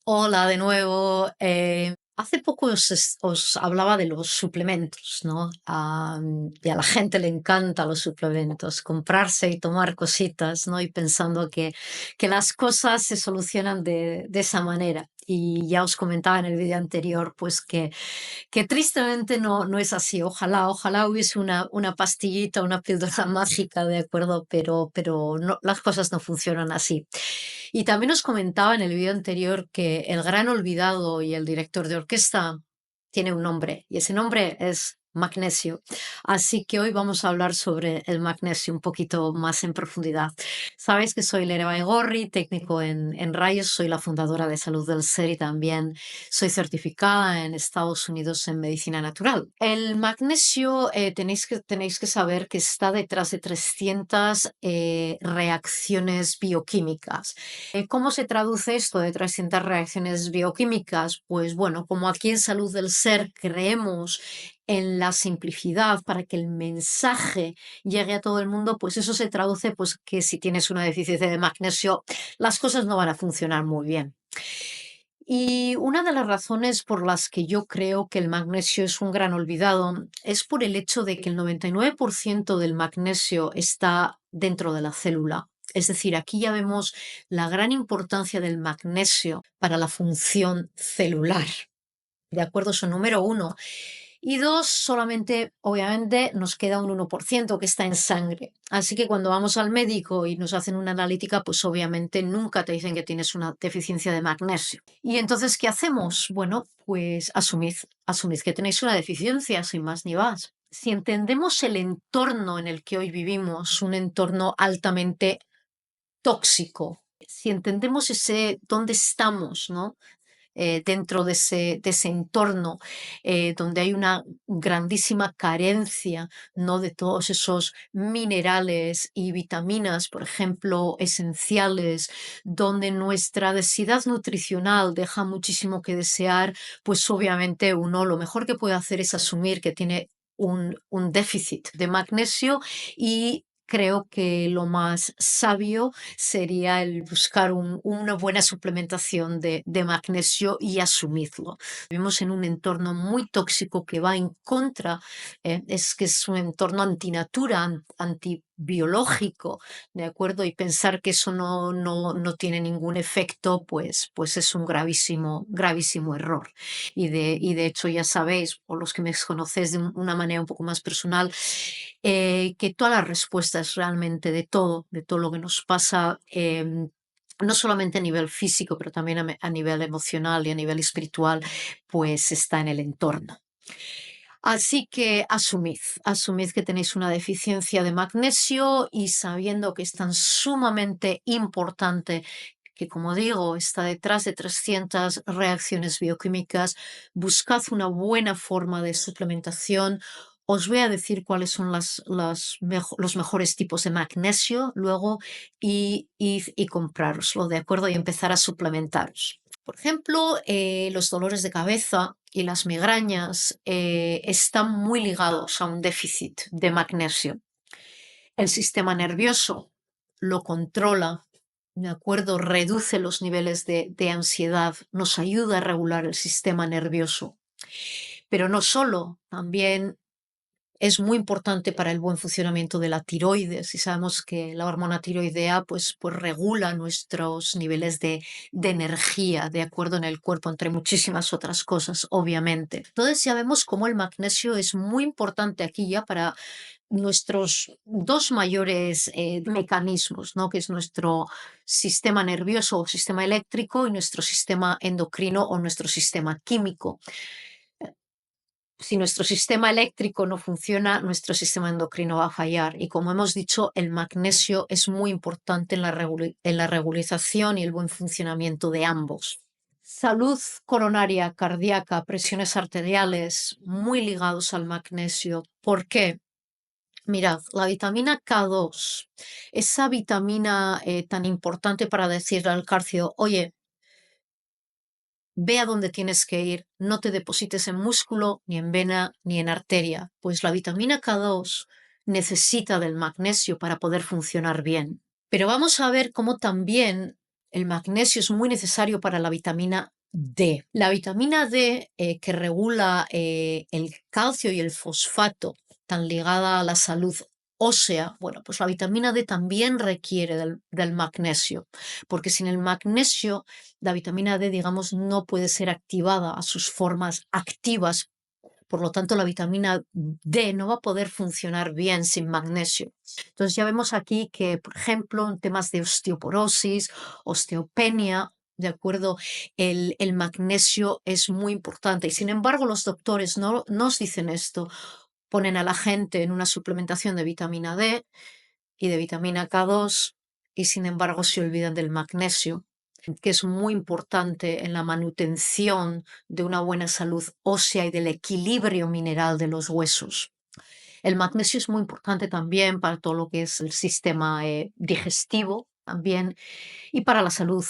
Hola de nuevo. Hace poco os hablaba de los suplementos, ¿no? Y a la gente le encantan los suplementos, comprarse y tomar cositas, ¿no? Y pensando que las cosas se solucionan de esa manera. Y ya os comentaba en el vídeo anterior, pues que tristemente no es así. Ojalá hubiese una pastillita, una píldora mágica, ¿de acuerdo? Pero no, las cosas no funcionan así. Y también os comentaba en el vídeo anterior que el gran olvidado y el director de orquesta tiene un nombre, y ese nombre es magnesio. Así que hoy vamos a hablar sobre el magnesio un poquito más en profundidad. Sabéis que soy Lere Baigorri, técnico en rayos, soy la fundadora de Salud del Ser y también soy certificada en Estados Unidos en medicina natural. El magnesio, tenéis que saber que está detrás de 300 reacciones bioquímicas. ¿Cómo se traduce esto de 300 reacciones bioquímicas? Pues bueno, como aquí en Salud del Ser creemos en la simplicidad para que el mensaje llegue a todo el mundo, pues eso se traduce pues que si tienes una deficiencia de magnesio, las cosas no van a funcionar muy bien. Y una de las razones por las que yo creo que el magnesio es un gran olvidado es por el hecho de que el 99% del magnesio está dentro de la célula. Es decir, aquí ya vemos la gran importancia del magnesio para la función celular. ¿De acuerdo? Eso número uno. Y dos, solamente, obviamente, nos queda un 1% que está en sangre. Así que cuando vamos al médico y nos hacen una analítica, pues obviamente nunca te dicen que tienes una deficiencia de magnesio. Y entonces, ¿qué hacemos? Bueno, pues asumid que tenéis una deficiencia, sin más ni más. Si entendemos el entorno en el que hoy vivimos, un entorno altamente tóxico, si entendemos ese dónde estamos, ¿no? Dentro de ese entorno donde hay una grandísima carencia, ¿no? De todos esos minerales y vitaminas, por ejemplo, esenciales, donde nuestra densidad nutricional deja muchísimo que desear, pues obviamente uno lo mejor que puede hacer es asumir que tiene un déficit de magnesio y creo que lo más sabio sería el buscar una buena suplementación de magnesio y asumirlo. Vivimos en un entorno muy tóxico que va en contra, es que es un entorno antinatura, antibiológico, ¿de acuerdo? Y pensar que eso no tiene ningún efecto, pues es un gravísimo error. Y de hecho ya sabéis, o los que me conocéis de una manera un poco más personal, que todas las respuestas realmente de todo lo que nos pasa, no solamente a nivel físico, pero también a nivel emocional y a nivel espiritual, pues está en el entorno. Así que asumid que tenéis una deficiencia de magnesio y sabiendo que es tan sumamente importante que, como digo, está detrás de 300 reacciones bioquímicas, buscad una buena forma de suplementación. Os voy a decir cuáles son los mejores tipos de magnesio luego y comprároslo, ¿de acuerdo? Y empezar a suplementaros. Por ejemplo, los dolores de cabeza y las migrañas están muy ligados a un déficit de magnesio. El sistema nervioso lo controla, ¿de acuerdo? Reduce los niveles de ansiedad, nos ayuda a regular el sistema nervioso. Pero no solo, también es muy importante para el buen funcionamiento de la tiroides y sabemos que la hormona tiroidea pues regula nuestros niveles de energía, de acuerdo en el cuerpo, entre muchísimas otras cosas, obviamente. Entonces ya vemos cómo el magnesio es muy importante aquí ya para nuestros dos mayores mecanismos, ¿no? Que es nuestro sistema nervioso o sistema eléctrico y nuestro sistema endocrino o nuestro sistema químico. Si nuestro sistema eléctrico no funciona, nuestro sistema endocrino va a fallar. Y como hemos dicho, el magnesio es muy importante en la regularización y el buen funcionamiento de ambos. Salud coronaria, cardíaca, presiones arteriales, muy ligados al magnesio. ¿Por qué? Mirad, la vitamina K2, esa vitamina tan importante para decirle al calcio, oye, ve a dónde tienes que ir, no te deposites en músculo, ni en vena, ni en arteria, pues la vitamina K2 necesita del magnesio para poder funcionar bien. Pero vamos a ver cómo también El magnesio es muy necesario para la vitamina D. La vitamina D, que regula el calcio y el fosfato, tan ligada a la salud ósea, bueno, pues la vitamina D también requiere del magnesio, porque sin el magnesio, la vitamina D, digamos, no puede ser activada a sus formas activas. Por lo tanto, la vitamina D no va a poder funcionar bien sin magnesio. Entonces ya vemos aquí que, por ejemplo, en temas de osteoporosis, osteopenia, ¿de acuerdo? El magnesio es muy importante y sin embargo los doctores no nos dicen esto. Ponen a la gente en una suplementación de vitamina D y de vitamina K2 y sin embargo se olvidan del magnesio, que es muy importante en la manutención de una buena salud ósea y del equilibrio mineral de los huesos. El magnesio es muy importante también para todo lo que es el sistema digestivo también y para la salud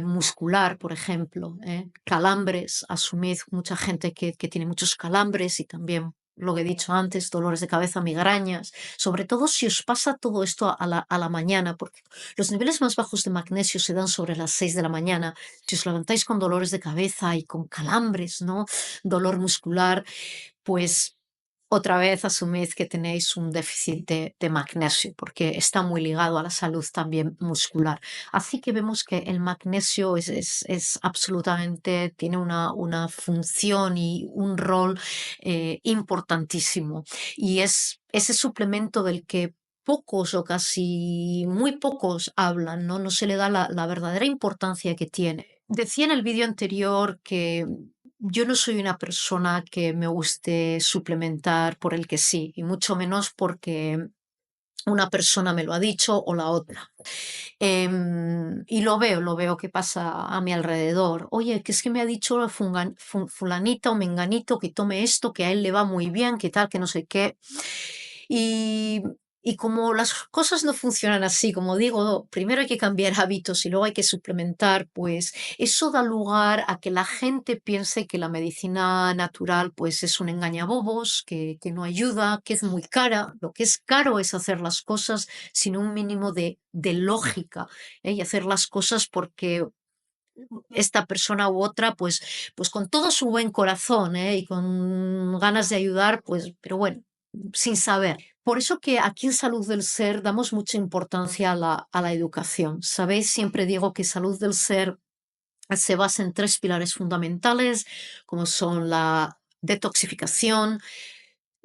muscular, por ejemplo. Calambres, asumid mucha gente que tiene muchos calambres y también lo que he dicho antes, dolores de cabeza, migrañas, sobre todo si os pasa todo esto a la mañana, porque los niveles más bajos de magnesio se dan sobre las 6 de la mañana. Si os levantáis con dolores de cabeza y con calambres, ¿no? Dolor muscular, pues otra vez asumid que tenéis un déficit de magnesio, porque está muy ligado a la salud también muscular. Así que vemos que el magnesio es absolutamente, tiene una función y un rol importantísimo. Y es ese suplemento del que pocos o casi muy pocos hablan, ¿no? No se le da la verdadera importancia que tiene. Decía en el vídeo anterior que yo no soy una persona que me guste suplementar por el que sí, y mucho menos porque una persona me lo ha dicho o la otra. Y lo veo que pasa a mi alrededor. Oye, que es que me ha dicho fulanita o menganito que tome esto, que a él le va muy bien, que tal, que no sé qué. Y, y como las cosas no funcionan así, como digo, primero hay que cambiar hábitos y luego hay que suplementar, pues eso da lugar a que la gente piense que la medicina natural pues es un engañabobos, que no ayuda, que es muy cara. Lo que es caro es hacer las cosas sin un mínimo de lógica, y hacer las cosas porque esta persona u otra, pues con todo su buen corazón, y con ganas de ayudar, pues, pero bueno, sin saber. Por eso que aquí en Salud del Ser damos mucha importancia a la educación. Sabéis, siempre digo que Salud del Ser se basa en tres pilares fundamentales, como son la detoxificación,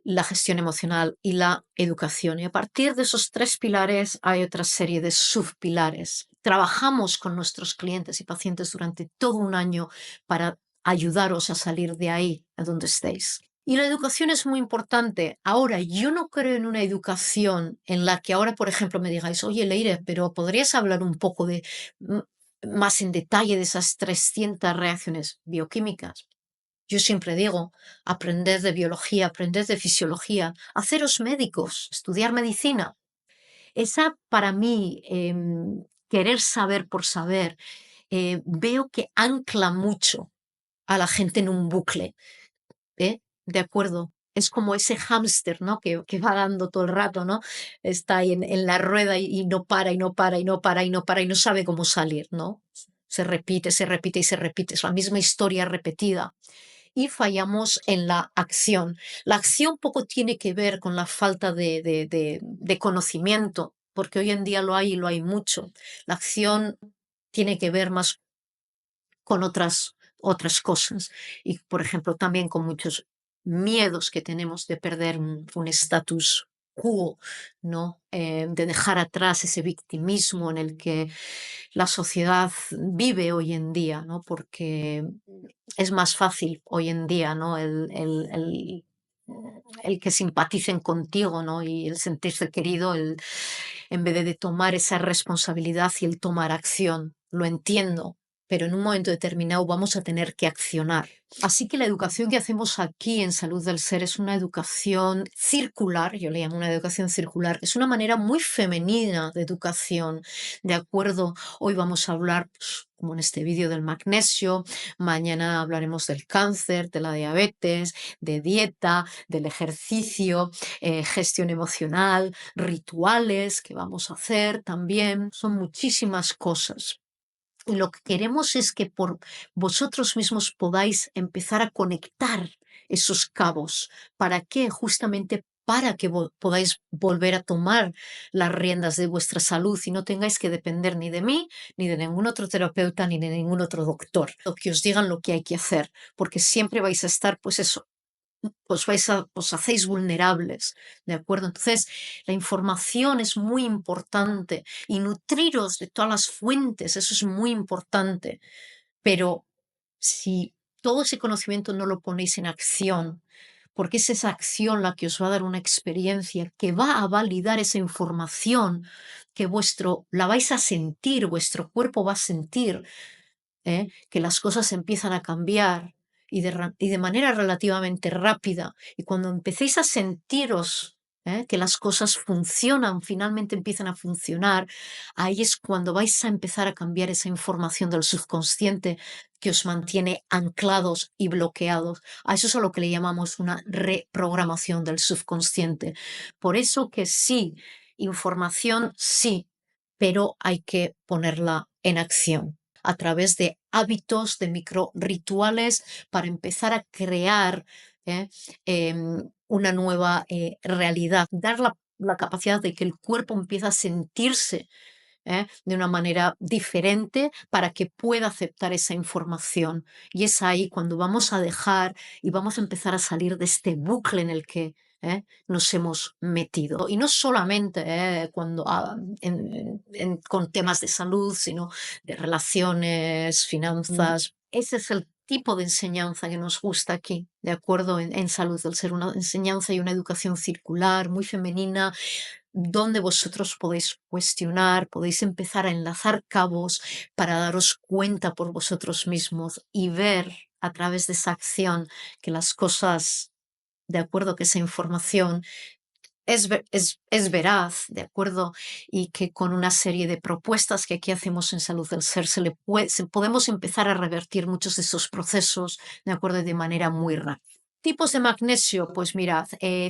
la gestión emocional y la educación. Y a partir de esos tres pilares hay otra serie de subpilares. Trabajamos con nuestros clientes y pacientes durante todo un año para ayudaros a salir de ahí, a donde estéis. Y la educación es muy importante. Ahora, yo no creo en una educación en la que ahora, por ejemplo, me digáis, oye, Leire, pero ¿podrías hablar un poco de más en detalle de esas 300 reacciones bioquímicas? Yo siempre digo, aprended de biología, aprended de fisiología, haceros médicos, estudiar medicina. Esa para mí, querer saber por saber, veo que ancla mucho a la gente en un bucle, ¿eh? De acuerdo. Es como ese hámster, ¿no? Que va dando todo el rato, ¿no? Está ahí en la rueda y no para, y no para, y no para, y no para, y no sabe cómo salir, ¿no? Se repite, se repite y se repite. Es la misma historia repetida y fallamos en la acción. La acción poco tiene que ver con la falta de conocimiento, porque hoy en día lo hay y lo hay mucho. La acción tiene que ver más con otras cosas y, por ejemplo, también con muchos miedos que tenemos de perder un estatus quo, ¿no? De dejar atrás ese victimismo en el que la sociedad vive hoy en día, ¿no? Porque es más fácil hoy en día, ¿no? El que simpaticen contigo, ¿no? Y el sentirse querido, en vez de tomar esa responsabilidad y el tomar acción. Lo entiendo, pero en un momento determinado vamos a tener que accionar. Así que la educación que hacemos aquí en Salud del Ser es una educación circular, yo le llamo una educación circular, es una manera muy femenina de educación, ¿de acuerdo? Hoy vamos a hablar, pues, como en este vídeo, del magnesio, mañana hablaremos del cáncer, de la diabetes, de dieta, del ejercicio, gestión emocional, rituales que vamos a hacer también, son muchísimas cosas. Y lo que queremos es que por vosotros mismos podáis empezar a conectar esos cabos. ¿Para qué? Justamente para que podáis volver a tomar las riendas de vuestra salud y no tengáis que depender ni de mí, ni de ningún otro terapeuta, ni de ningún otro doctor, o que os digan lo que hay que hacer, porque siempre vais a estar, pues eso, os hacéis vulnerables, ¿de acuerdo? Entonces, la información es muy importante y nutriros de todas las fuentes, eso es muy importante, pero si todo ese conocimiento no lo ponéis en acción, porque es esa acción la que os va a dar una experiencia que va a validar esa información, que la vais a sentir, vuestro cuerpo va a sentir, que las cosas empiezan a cambiar y de manera relativamente rápida. Y cuando empecéis a sentiros, que las cosas funcionan, finalmente empiezan a funcionar, ahí es cuando vais a empezar a cambiar esa información del subconsciente que os mantiene anclados y bloqueados. A eso es a lo que le llamamos una reprogramación del subconsciente. Por eso que sí, información sí, pero hay que ponerla en acción a través de hábitos, de micro rituales, para empezar a crear, una nueva realidad, dar la capacidad de que el cuerpo empiece a sentirse, de una manera diferente para que pueda aceptar esa información. Y es ahí cuando vamos a dejar y vamos a empezar a salir de este bucle en el que nos hemos metido. Y no solamente con temas de salud, sino de relaciones, finanzas. Ese es el tipo de enseñanza que nos gusta aquí, ¿de acuerdo? En salud, el ser una enseñanza y una educación circular, muy femenina, donde vosotros podéis cuestionar, podéis empezar a enlazar cabos para daros cuenta por vosotros mismos y ver a través de esa acción que las cosas, de acuerdo, que esa información es veraz, de acuerdo, y que con una serie de propuestas que aquí hacemos en Salud del Ser podemos empezar a revertir muchos de esos procesos, de acuerdo, de manera muy rápida. Tipos de magnesio, pues mirad,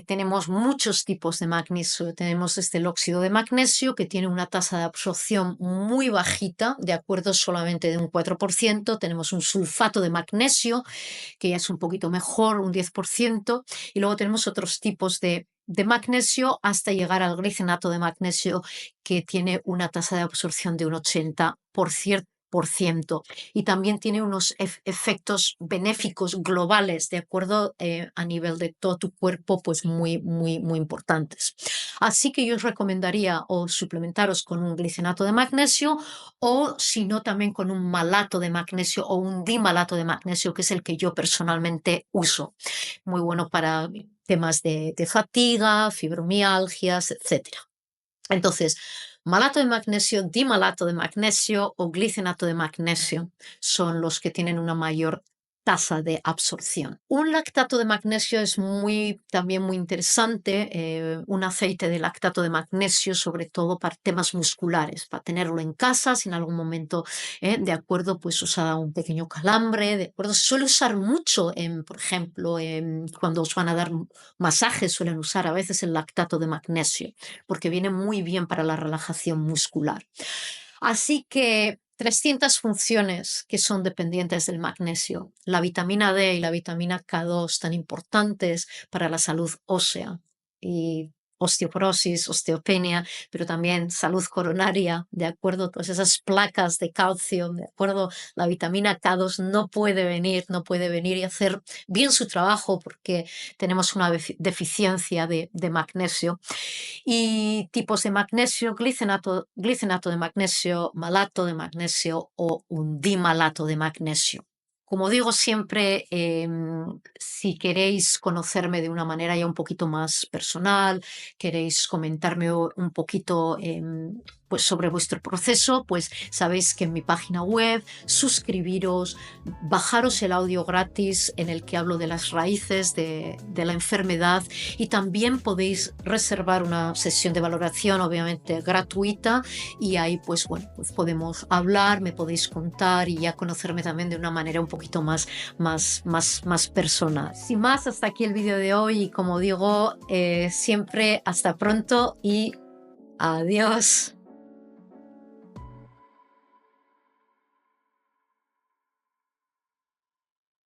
tenemos muchos tipos de magnesio. Tenemos el óxido de magnesio, que tiene una tasa de absorción muy bajita, de acuerdo, solamente de un 4%. Tenemos un sulfato de magnesio, que ya es un poquito mejor, un 10%. Y luego tenemos otros tipos de magnesio hasta llegar al glicenato de magnesio, que tiene una tasa de absorción de un 80%. Y también tiene unos efectos benéficos globales, de acuerdo, a nivel de todo tu cuerpo, pues muy, muy, muy importantes. Así que yo os recomendaría o suplementaros con un glicenato de magnesio, o si no, también con un malato de magnesio o un dimalato de magnesio, que es el que yo personalmente uso. Muy bueno para temas de fatiga, fibromialgias, etcétera. Entonces, malato de magnesio, dimalato de magnesio o glicenato de magnesio son los que tienen una mayor tasa de absorción. Un lactato de magnesio es también muy interesante, un aceite de lactato de magnesio, sobre todo para temas musculares, para tenerlo en casa, si en algún momento, de acuerdo, pues os ha dado un pequeño calambre, de acuerdo. Se suele usar mucho, por ejemplo, cuando os van a dar masajes, suelen usar a veces el lactato de magnesio, porque viene muy bien para la relajación muscular. Así que 300 funciones que son dependientes del magnesio. La vitamina D y la vitamina K2, tan importantes para la salud ósea y osteoporosis, osteopenia, pero también salud coronaria, ¿de acuerdo? Todas esas placas de calcio, ¿de acuerdo? La vitamina K2 no puede venir y hacer bien su trabajo porque tenemos una deficiencia de magnesio. Y tipos de magnesio, glicenato de magnesio, malato de magnesio o un dimalato de magnesio. Como digo siempre, si queréis conocerme de una manera ya un poquito más personal, queréis comentarme un poquito, pues sobre vuestro proceso, pues sabéis que en mi página web, suscribiros, bajaros el audio gratis en el que hablo de las raíces de la enfermedad, y también podéis reservar una sesión de valoración, obviamente gratuita, y ahí pues bueno, pues podemos hablar, me podéis contar y ya conocerme también de una manera un poquito más personal. Sin más, hasta aquí el vídeo de hoy y como digo, siempre hasta pronto y adiós.